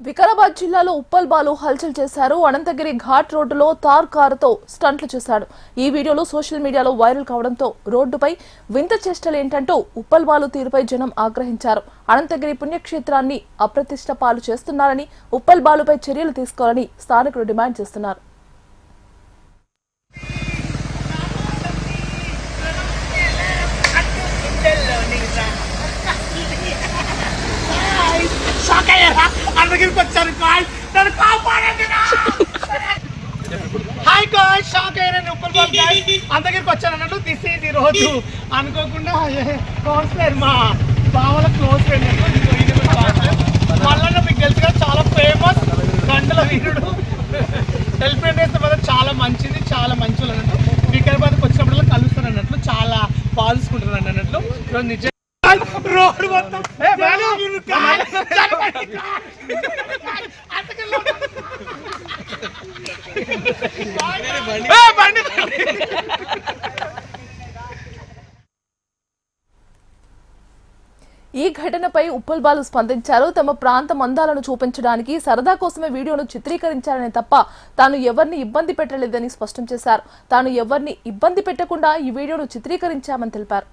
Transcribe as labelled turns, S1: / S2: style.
S1: వికారాబాద్ జిల్లాలో ఉప్పల్ బాలు హల్చల్ చేశారు. అనంతగిరి ఘాట్ రోడ్డులో తార్ కారుతో స్టంట్లు చేశాడు. ఈ వీడియోలు సోషల్ మీడియాలో వైరల్ కావడంతో రోడ్డుపై వింత చేష్టలు ఏంటంటూ ఉప్పల్ బాలు తీరుపై జనం ఆగ్రహించారు. అనంతగిరి పుణ్యక్షేత్రాన్ని అప్రతిష్ట పాలు చేస్తున్నారని, ఉప్పల్ బాలుపై చర్యలు తీసుకోవాలని స్థానికులు డిమాండ్ చేస్తున్నారు.
S2: హాయ్ గాయ్స్, షాక్ అయ్యాను. ఉప్పల్ బాల్ గాయ్స్ అందరికి వచ్చాను అన్నట్టు. దిస్ ఈజ్ ఈ రోజు అనుకోకుండా క్లోజ్ ఫ్రెండ్, మా బావల క్లోజ్ ఫ్రెండ్ మళ్ళీ మీకు తెలుసు కదా, చాలా ఫేమస్ గంటల వీరుడు. సెల్ఫ్ ఫ్రెండ్ వేస్తే మాత్రం చాలా మంచిది, చాలా మంచి వాళ్ళు అన్నట్టు. వికారాబాద్కి వచ్చినప్పుడు కలుస్తాను అన్నట్లు, చాలా పాల్చుకుంటున్నాను అన్నట్లు. ఈరోజు నిజం రోడ్డు మొత్తం
S1: ఈ ఘటనపై ఉప్పల్ బాలు స్పందించారు. తమ ప్రాంతం అందాలను చూపించడానికి సరదా కోసమే వీడియోను చిత్రీకరించారనే తప్ప తాను ఎవరిని ఇబ్బంది పెట్టలేదని స్పష్టం చేశారు. తాను ఎవరిని ఇబ్బంది పెట్టకుండా ఈ వీడియోను చిత్రీకరించామని తెలిపారు.